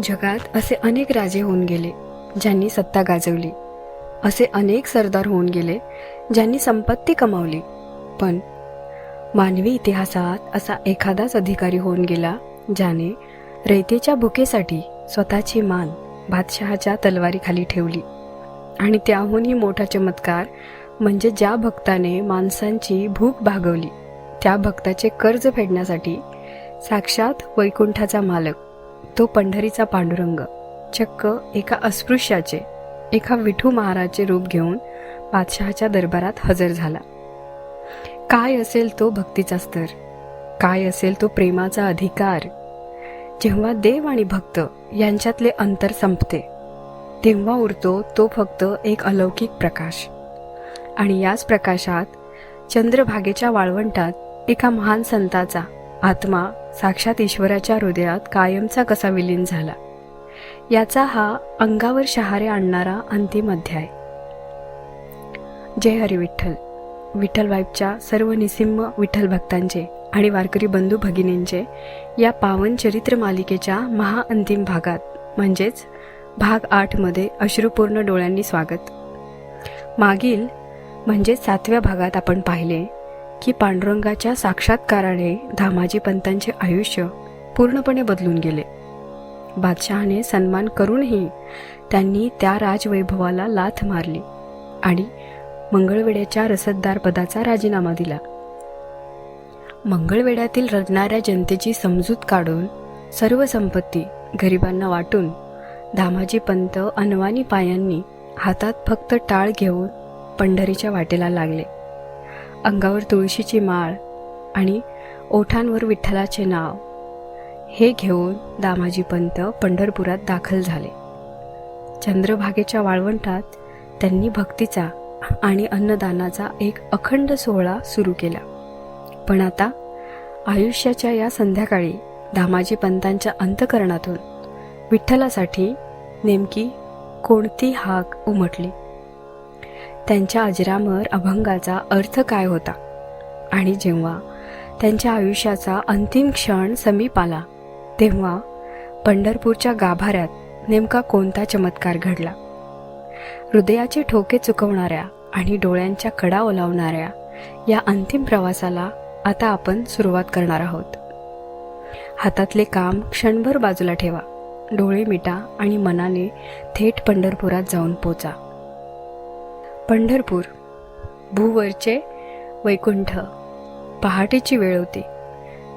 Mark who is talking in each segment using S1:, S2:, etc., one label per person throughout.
S1: जगात असे अनेक राजे होऊन गेले ज्यांनी सत्ता गाजवली, असे अनेक सरदार होऊन गेले ज्यांनी संपत्ती कमावली. पण मानवी इतिहासात असा एखादाच अधिकारी होऊन गेला ज्याने रयतेच्या भुकेसाठी स्वतःची मान बादशहाच्या तलवारीखाली ठेवली. आणि त्याहूनही मोठा चमत्कार म्हणजे ज्या भक्ताने माणसांची भूक भागवली, त्या भक्ताचे कर्ज फेडण्यासाठी साक्षात वैकुंठाचा मालक, तो पंढरीचा पांडुरंग, चक्क एका अस्पृश्याचे, एका विठू महाराजचे रूप घेऊन बादशहाच्या दरबारात हजर झाला. काय असेल तो भक्तीचा स्तर, काय असेल तो प्रेमाचा अधिकार. जेव्हा देव आणि भक्त यांच्यातले अंतर संपते, तेव्हा उरतो तो फक्त एक अलौकिक प्रकाश. आणि याच प्रकाशात चंद्रभागेच्या वाळवंटात एका महान संताचा आत्मा साक्षात ईश्वराच्या हृदयात कायमचा कसा विलीन झाला, याचा हा अंगावर शहारे आणणारा अंतिम अध्याय. जय हरी विठ्ठल. विठ्ठल वाईबच्या सर्व निसिम्म विठ्ठल भक्तांचे आणि वारकरी बंधू भगिनींचे या पावन चरित्र मालिकेच्या महाअंतिम भागात म्हणजेच भाग 8 मध्ये अश्रुपूर्ण डोळ्यांनी स्वागत. मागील म्हणजे 7व्या भागात आपण पाहिले की पांडुरंगाच्या साक्षात्काराने धामाजी पंतांचे आयुष्य पूर्णपणे बदलून गेले. बादशहाने सन्मान करूनही त्यांनी त्या राजवैभवाला लाथ मारली आणि मंगळवेढ्याच्या रसददार पदाचा राजीनामा दिला. मंगळवेढ्यातील रडणाऱ्या जनतेची समजूत काढून सर्व संपत्ती गरिबांना वाटून धामाजी पंत अनवाणी पायांनी हातात फक्त टाळ घेऊन पंढरीच्या वाटेला लागले. अंगावर तुळशीची माळ आणि ओठांवर विठ्ठलाचे नाव हे घेऊन दामाजी पंत पंढरपुरात दाखल झाले. चंद्रभागेच्या वाळवंटात त्यांनी भक्तीचा आणि अन्नदानाचा एक अखंड सोहळा सुरू केला. पण आता आयुष्याच्या या संध्याकाळी दामाजी पंतांच्या अंतःकरणातून विठ्ठलासाठी नेमकी कोणती हाक उमटली, त्यांच्या अजरामर अभंगाचा अर्थ काय होता आणि जेव्हा त्यांच्या आयुष्याचा अंतिम क्षण समीप आला तेव्हा पंढरपूरच्या गाभाऱ्यात नेमका कोणता चमत्कार घडला. हृदयाचे ठोके चुकवणाऱ्या आणि डोळ्यांच्या कडा ओलावणाऱ्या या अंतिम प्रवासाला आता आपण सुरुवात करणार आहोत. हातातले काम क्षणभर बाजूला ठेवा, डोळे मिटा आणि मनाने थेट पंढरपुरात जाऊन पोचा. पंढरपूर, भूवरचे वैकुंठ. पहाटेची वेळ होती.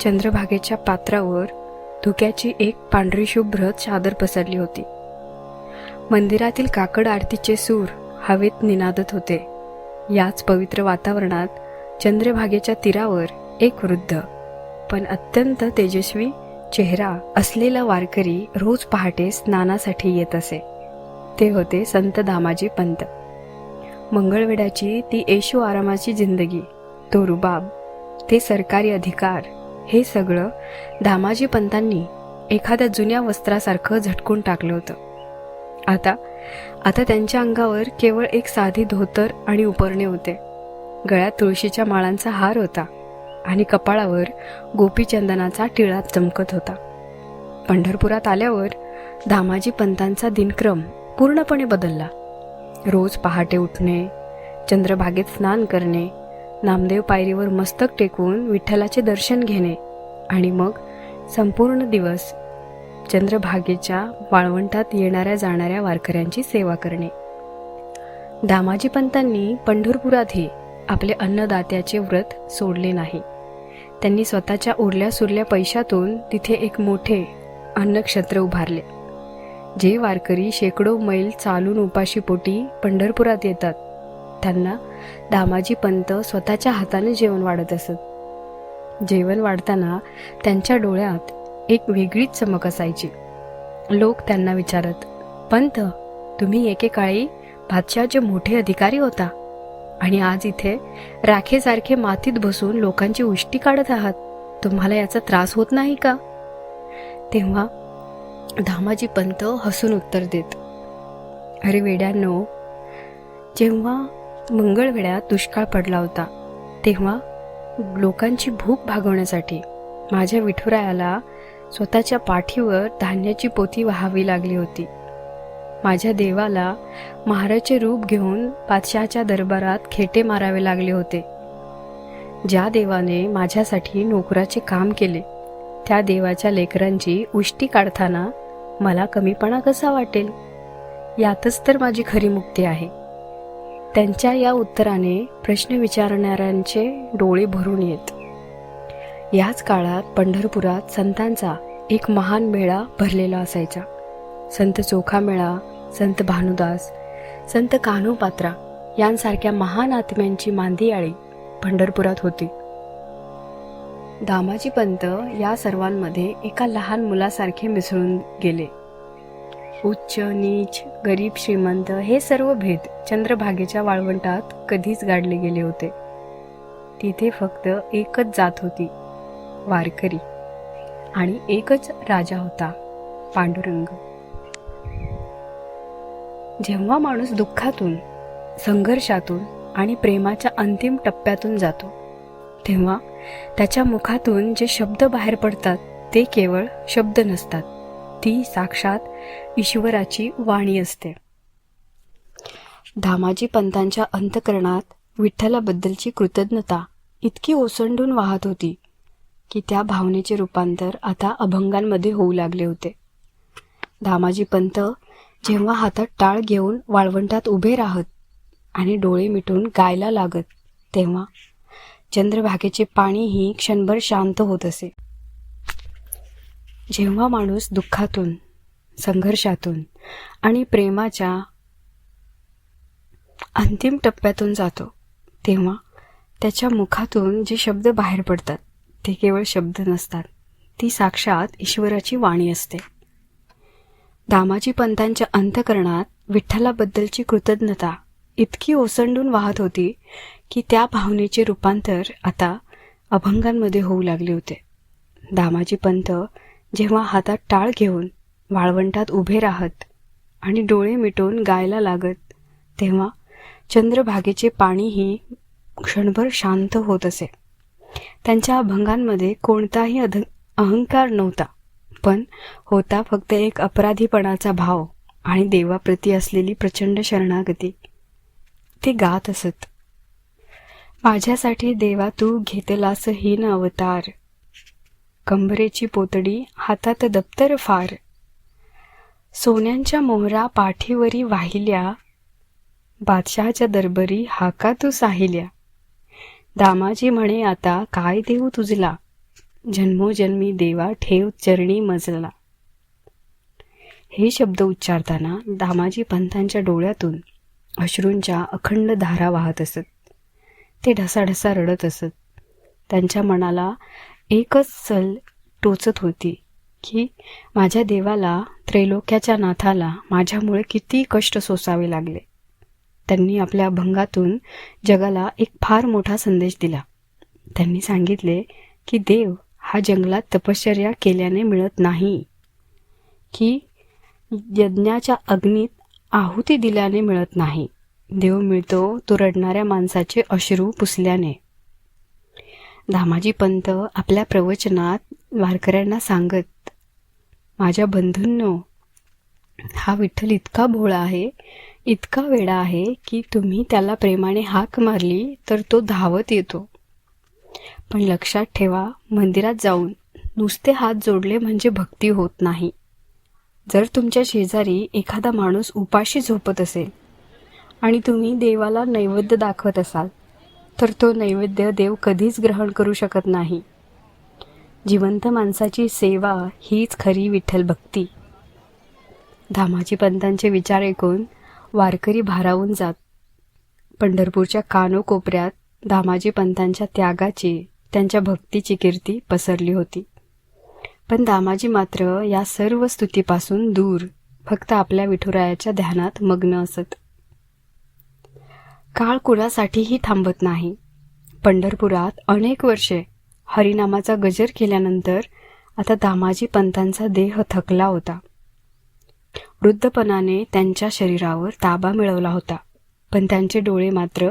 S1: चंद्रभागेच्या पात्रावर धुक्याची एक पांढरी शुभ्र चादर पसरली होती. मंदिरातील काकड आरतीचे सूर हवेत निनादत होते. याच पवित्र वातावरणात चंद्रभागेच्या तीरावर एक वृद्ध पण अत्यंत तेजस्वी चेहरा असलेला वारकरी रोज पहाटे स्नानासाठी येत असे. ते होते संत दामाजी पंत. मंगळवेढ्याची ती ऐशो आरामाची जिंदगी, तो रुबाब, ते सरकारी अधिकार, हे सगळं दामाजी पंतांनी एखाद्या जुन्या वस्त्रासारखं झटकून टाकलं होतं. आता त्यांच्या अंगावर केवळ एक साधी धोतर आणि उपरणे होते. गळ्यात तुळशीच्या माळांचा हार होता आणि कपाळावर गोपीचंदनाचा टिळा चमकत होता. पंढरपुरात आल्यावर दामाजी पंतांचा दिनक्रम पूर्णपणे बदलला. रोज पहाटे उठणे, चंद्रभागेत स्नान करणे, नामदेव पायरीवर मस्तक टेकवून विठ्ठलाचे दर्शन घेणे आणि मग संपूर्ण दिवस चंद्रभागेच्या वाळवंटात येणाऱ्या जाणाऱ्या वारकऱ्यांची सेवा करणे. दामाजी पंतांनी पंढरपुरातही आपले अन्नदात्याचे व्रत सोडले नाही. त्यांनी स्वतःच्या उरल्या सुरल्या पैशातून तिथे एक मोठे अन्नक्षेत्र उभारले. जे वारकरी शेकडो मैल चालून उपाशीपोटी पंढरपुरात येतात त्यांना दामाजी पंत स्वतःच्या हाताने जेवण वाढत असत. जेवण वाढताना त्यांच्या डोळ्यात एक वेगळीच चमक असायची. लोक त्यांना विचारत, पंत, तुम्ही एकेकाळी बादशहाचे मोठे अधिकारी होता आणि आज इथे राखेसारखे मातीत बसून लोकांची उष्टी काढत आहात. तुम्हाला याचा त्रास होत नाही का? तेव्हा दामाजी पंत हसून उत्तर देत, अरे वेड्यांनो, जेव्हा मंगळवेढ्यात दुष्काळ पडला होता तेव्हा लोकांची भूक भागवण्यासाठी माझ्या विठुरायाला स्वतःच्या पाठीवर धान्याची पोती व्हावी लागली होती. माझ्या देवाला महाराजचे रूप घेऊन बादशहाच्या दरबारात खेटे मारावे लागले होते. ज्या देवाने माझ्यासाठी नोकराचे काम केले, त्या देवाच्या लेकरांची उष्टी काढताना मला कमीपणा कसा वाटेल? यातच तर माझी खरी मुक्ती आहे. त्यांच्या या उत्तराने प्रश्न विचारणाऱ्यांचे डोळे भरून येत. याच काळात पंढरपुरात संतांचा एक महान मेळा भरलेला असायचा. संत चोखामेळा, संत भानुदास, संत कान्होपात्रा यांसारख्या महान आत्म्यांची मांदियाळी पंढरपुरात होती. दामाजी पंत या सर्वांमध्ये एका लहान मुलासारखे मिसळून गेले. उच्च नीच, गरीब श्रीमंत हे सर्व भेद चंद्रभागेच्या वाळवंटात कधीच गाडले गेले होते. तिथे फक्त एकच जात होती, वारकरी, आणि एकच राजा होता, पांडुरंग. जेव्हा माणूस दुःखातून, संघर्षातून आणि प्रेमाच्या अंतिम टप्प्यातून जातो, तेव्हा त्याच्या मुखातून जे शब्द बाहेर पडतात ते केवळ शब्द नसतात, ती साक्षात ईश्वराची वाणी असते. दामाजी पंतांच्या अंतःकरणात विठ्ठलाबद्दलची कृतज्ञता इतकी ओसंडून वाहत होती की त्या भावनेचे रूपांतर आता अभंगांमध्ये होऊ लागले होते. दामाजी पंत जेव्हा हातात टाळ घेऊन वाळवंटात उभे राहत आणि डोळे मिटून गायला लागत, तेव्हा चंद्रभागेचे पाणीही क्षणभर शांत होत असे. जेव्हा माणूस दुःखातून, संघर्षातून आणि प्रेमाच्या अंतिम टप्प्यातून जातो, तेव्हा त्याच्या मुखातून जे शब्द बाहेर पडतात ते केवळ शब्द नसतात, ती साक्षात ईश्वराची वाणी असते. दामाजी पंतांच्या अंतःकरणात विठ्ठलाबद्दलची कृतज्ञता इतकी ओसंडून वाहत होती की त्या भावनेचे रूपांतर आता अभंगांमध्ये होऊ लागले होते. दामाजी पंत जेव्हा हातात टाळ घेऊन वाळवंटात उभे राहत आणि डोळे मिटून गायला लागत, तेव्हा चंद्रभागेचे पाणीही क्षणभर शांत होत असे. त्यांच्या अभंगांमध्ये कोणताही अहंकार नव्हता, पण होता फक्त एक अपराधीपणाचा भाव आणि देवाप्रती असलेली प्रचंड शरणागती. ते गात असत, माझ्यासाठी देवा तू घेतलास हीन अवतार, कंबरेची पोतडी हातात दप्तर फार, सोन्यांच्या मोहरा पाठीवरी वाहिल्या, बादशहाच्या दरबारी हाका तू साहिल्या, दामाजी म्हणे आता काय देऊ तुझला, जन्मोजन्मी देवा ठेव चरणी मजला. हे शब्द उच्चारताना दामाजी पंतांच्या डोळ्यातून अश्रूंच्या अखंड धारा वाहत असत. ते ढसाढसा रडत असत. त्यांच्या मनाला एकच सल टोचत होती की माझ्या देवाला, त्रैलोक्याच्या नाथाला माझ्यामुळे किती कष्ट सोसावे लागले. त्यांनी आपल्या अभंगातून जगाला एक फार मोठा संदेश दिला. त्यांनी सांगितले की देव हा जंगलात तपश्चर्या केल्याने मिळत नाही, की यज्ञाच्या अग्नीत आहुती दिल्याने मिळत नाही. देव मिळतो तो रडणाऱ्या माणसाचे अश्रू पुसल्याने. दामाजी पंत आपल्या प्रवचनात वारकऱ्यांना सांगत, माझ्या बंधूंनो, हा विठ्ठल इतका भोळा आहे, इतका वेडा आहे की तुम्ही त्याला प्रेमाने हाक मारली तर तो धावत येतो. पण लक्षात ठेवा, मंदिरात जाऊन नुसते हात जोडले म्हणजे भक्ती होत नाही. जर तुमच्या शेजारी एखादा माणूस उपाशी झोपत असेल आणि तुम्ही देवाला नैवेद्य दाखवत असाल, तर तो नैवेद्य देव कधीच ग्रहण करू शकत नाही. जिवंत माणसाची सेवा हीच खरी विठ्ठल भक्ती. दामाजी पंतांचे विचार ऐकून वारकरी भारावून जात. पंढरपूरच्या कानोकोपऱ्यात दामाजी पंतांच्या त्यागाची, त्यांच्या भक्तीची कीर्ती पसरली होती. पण दामाजी मात्र या सर्व स्तुतीपासून दूर, फक्त आपल्या विठुरायाच्या ध्यानात मग्न असत. काळ कुणासाठीही थांबत नाही. पंढरपुरात अनेक वर्षे हरिनामाचा गजर केल्यानंतर आता दामाजी पंतांचा देह थकला होता. वृद्धपणाने त्यांच्या शरीरावर ताबा मिळवला होता, पण त्यांचे डोळे मात्र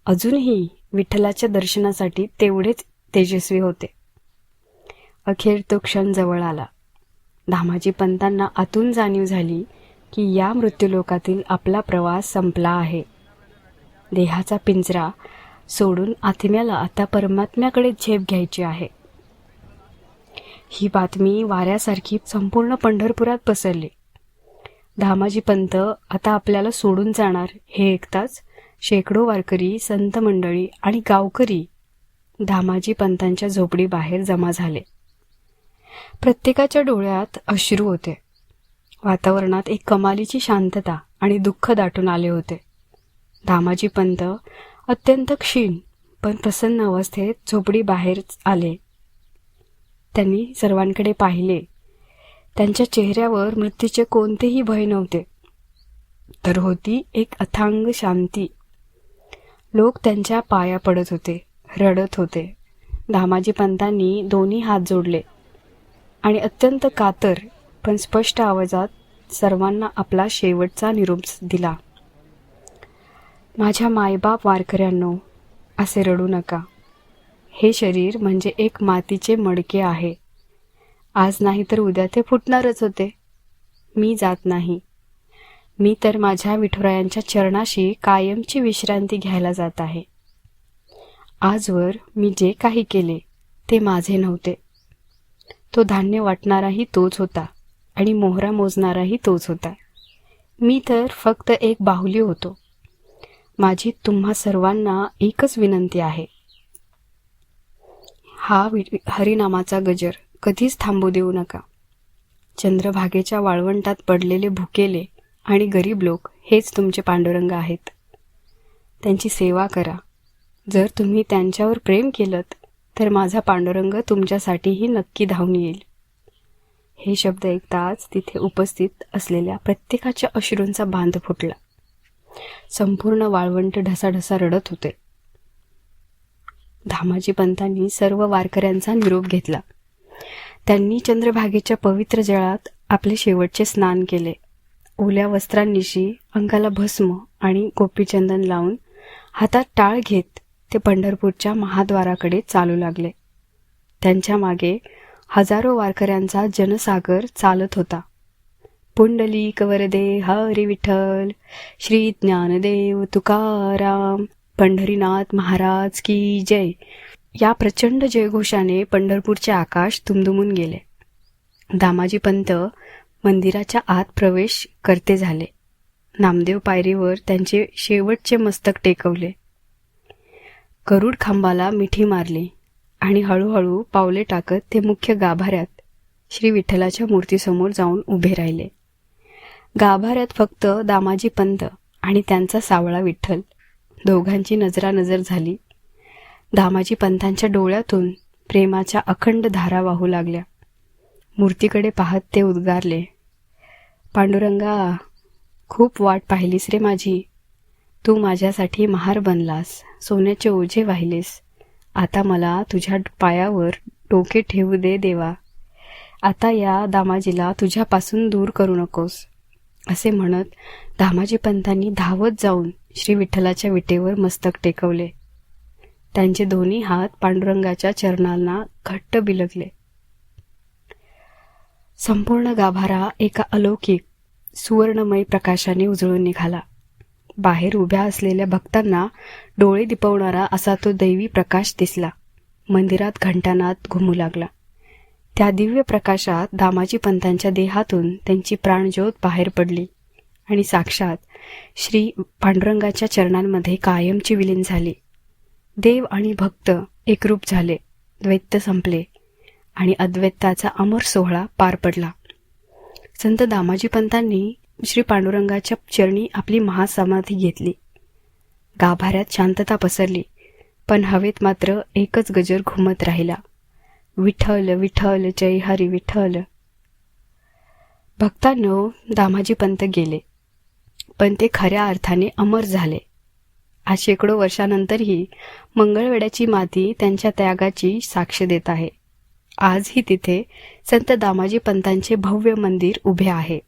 S1: अजूनही विठ्ठलाच्या दर्शनासाठी तेवढेच तेजस्वी होते. अखेर तो क्षण जवळ आला. धामाजी पंतांना आतून जाणीव झाली की या मृत्यूलोकातील आपला प्रवास संपला आहे. देहाचा पिंजरा सोडून आत्म्याला आता परमात्म्याकडे झेप घ्यायची आहे. ही बातमी वाऱ्यासारखी संपूर्ण पंढरपुरात पसरली. धामाजी पंत आता आपल्याला सोडून जाणार हे ऐकताच शेकडो वारकरी, संत मंडळी आणि गावकरी धामाजी पंतांच्या झोपडीबाहेर जमा झाले. प्रत्येकाच्या डोळ्यात अश्रू होते. वातावरणात एक कमालीची शांतता आणि दुःख दाटून आले होते. धामाजी पंत अत्यंत क्षीण पण प्रसन्न अवस्थेत झोपडीबाहेर आले. त्यांनी सर्वांकडे पाहिले. त्यांच्या चेहऱ्यावर मृत्यूचे कोणतेही भय नव्हते, तर होती एक अथांग शांती. लोक त्यांच्या पाया पडत होते, रडत होते. धामाजी पंतांनी दोन्ही हात जोडले आणि अत्यंत कातर पण स्पष्ट आवाजात सर्वांना आपला शेवटचा निरोप दिला. माझ्या मायबाप वारकऱ्यांनो, असे रडू नका. हे शरीर म्हणजे एक मातीचे मडके आहे. आज नाही तर उद्या ते फुटणारच होते. मी जात नाही. मी तर माझ्या विठुरायांच्या चरणाशी कायमची विश्रांती घ्यायला जात आहे. आजवर मी जे काही केले ते माझे नव्हते. तो धान्य वाटणाराही तोच होता आणि मोहरा मोजणाराही तोच होता. मी तर फक्त एक बाहुली होतो. माझी तुम्हा सर्वांना एकच विनंती आहे. हा हरिनामाचा गजर कधीच थांबू देऊ नका. चंद्रभागेच्या वाळवंटात पडलेले भुकेले आणि गरीब लोक हेच तुमचे पांडुरंग आहेत. त्यांची सेवा करा. जर तुम्ही त्यांच्यावर प्रेम केलंत तर माझा पांडुरंग तुमच्यासाठीही नक्की धावून येईल. हे शब्द ऐकताच तिथे उपस्थित असलेल्या प्रत्येकाच्या अश्रूंचा बांध फुटला. संपूर्ण वाळवंट ढसाढसा रडत होते. धामाजी पंतांनी सर्व वारकऱ्यांचा निरोप घेतला. त्यांनी चंद्रभागेच्या पवित्र जळात आपले शेवटचे स्नान केले. ओल्या वस्त्रांनिशी अंगाला भस्म आणि गोपीचंदन लावून हातात टाळ घेत ते पंढरपूरच्या महाद्वाराकडे चालू लागले. त्यांच्या मागे हजारो वारकऱ्यांचा जनसागर चालत होता. पुंडलिक वरदे हरी विठ्ठल, श्री ज्ञानदेव तुकाराम, पंढरीनाथ महाराज की जय या प्रचंड जयघोषाने पंढरपूरचे आकाश दुमदुमून गेले. दामाजी पंत मंदिराच्या आत प्रवेश करते झाले. नामदेव पायरीवर त्यांचे शेवटचे मस्तक टेकवले. गरुड खांबाला मिठी मारली आणि हळूहळू पावले टाकत ते मुख्य गाभाऱ्यात श्री विठ्ठलाच्या मूर्तीसमोर जाऊन उभे राहिले. गाभाऱ्यात फक्त दामाजी पंत आणि त्यांचा सावळा विठ्ठल दोघांची नजरानजर झाली. दामाजी पंतांच्या डोळ्यातून प्रेमाच्या अखंड धारा वाहू लागल्या. मूर्तीकडे पाहत ते उद्गारले, पांडुरंगा, खूप वाट पाहिलीस रे माझी. तू माझ्यासाठी महार बनलास, सोन्याचे ओझे वाहिलेस. आता मला तुझ्या पायावर डोके ठेवू दे देवा. आता या दामाजीला तुझ्यापासून दूर करू नकोस. असे म्हणत दामाजी पंतांनी धावत जाऊन श्री विठ्ठलाच्या विटेवर मस्तक टेकवले. त्यांचे दोन्ही हात पांडुरंगाच्या चरणांना घट्ट बिलगले. संपूर्ण गाभारा एका अलौकिक सुवर्णमय प्रकाशाने उजळून निघाला. बाहेर उभ्या असलेल्या भक्तांना डोळे दिपवणारा असा तो दैवी प्रकाश दिसला. मंदिरात घंटानाद घुमू लागला. त्या दिव्य प्रकाशात दामाजी पंतांच्या देहातून त्यांची प्राणज्योत बाहेर पडली आणि साक्षात श्री पांडुरंगाच्या चरणांमध्ये कायमची विलीन झाली. देव आणि भक्त एकरूप झाले. द्वैत संपले आणि अद्वैताचा अमर सोहळा पार पडला. संत दामाजी पंतांनी श्री पांडुरंगाच्या चरणी आपली महासमाधी घेतली. गाभाऱ्यात शांतता पसरली, पण हवेत मात्र एकच गजर घुमत राहिला, विठ्ठल विठ्ठल जय हरी विठ्ठल. भक्तांनो, दामाजी पंत गेले, पण ते खऱ्या अर्थाने अमर झाले. आज शेकडो वर्षानंतरही मंगळवेढ्याची माती त्यांच्या त्यागाची साक्ष देत आहे. आजही तिथे संत दामाजी पंतांचे भव्य मंदिर उभे आहे.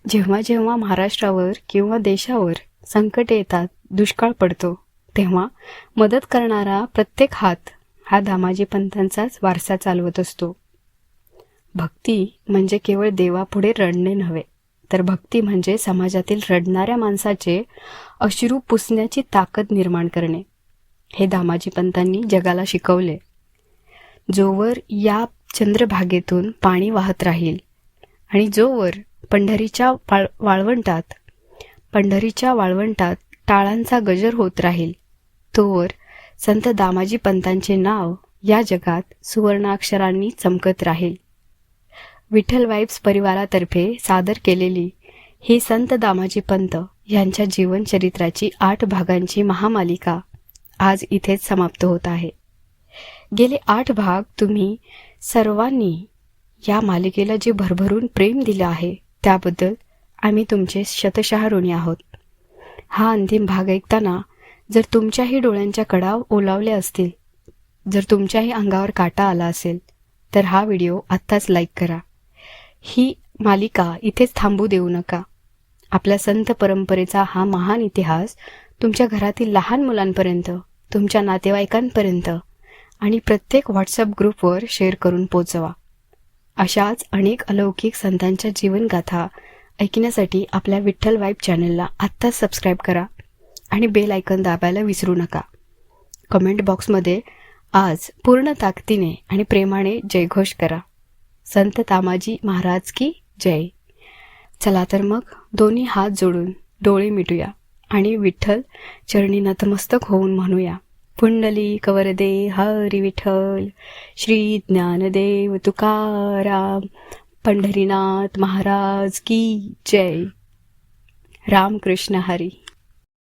S1: जेव्हा जेव्हा महाराष्ट्रावर किंवा देशावर संकट येतात, दुष्काळ पडतो, तेव्हा मदत करणारा प्रत्येक हात हा दामाजी पंतांचाच वारसा चालवत असतो. भक्ती म्हणजे केवळ देवापुढे रडणे नव्हे, तर भक्ती म्हणजे समाजातील रडणाऱ्या माणसाचे अश्रू पुसण्याची ताकद निर्माण करणे. हे दामाजी पंतांनी जगाला शिकवले. जोवर या चंद्रभागेतून पाणी वाहत राहील आणि जोवर पंढरीच्या वाळवंटात टाळांचा गजर होत राहील, तोवर संत दामाजी पंतांचे नाव या जगात सुवर्णाक्षरांनी चमकत राहील. विठ्ठल वाइब्स परिवारातर्फे सादर केलेली ही संत दामाजी पंत यांच्या जीवनचरित्राची 8 भागांची महामालिका आज इथेच समाप्त होत आहे. गेले 8 भाग तुम्ही सर्वांनी या मालिकेला जे भरभरून प्रेम दिलं आहे त्याबद्दल आम्ही तुमचे शतशः ऋणी आहोत. हा अंतिम भाग ऐकताना जर तुमच्याही डोळ्यांच्या कडा ओलावल्या असतील, जर तुमच्याही अंगावर काटा आला असेल, तर हा व्हिडिओ आत्ताच लाईक करा. ही मालिका इथेच थांबू देऊ नका. आपल्या संत परंपरेचा हा महान इतिहास तुमच्या घरातील लहान मुलांपर्यंत, तुमच्या नातेवाईकांपर्यंत आणि प्रत्येक व्हॉट्सअप ग्रुपवर शेअर करून पोचवा. अशाच अनेक अलौकिक संतांच्या जीवनगाथा ऐकण्यासाठी आपल्या विठ्ठल वाइब चॅनलला आत्ताच सबस्क्राईब करा आणि बेल आयकॉन दाबायला विसरू नका. कमेंट बॉक्समध्ये आज पूर्ण ताकदीने आणि प्रेमाने जयघोष करा. संत दामाजी महाराज की जय. चला तर मग दोन्ही हात जोडून डोळे मिटूया आणि विठ्ठल चरणी नतमस्तक होऊन म्हणूया, पुंडलिक वरदे हरी विठ्ठल, श्री ज्ञानदेव तुकाराम, पंढरीनाथ महाराज की जय. रामकृष्ण हरी.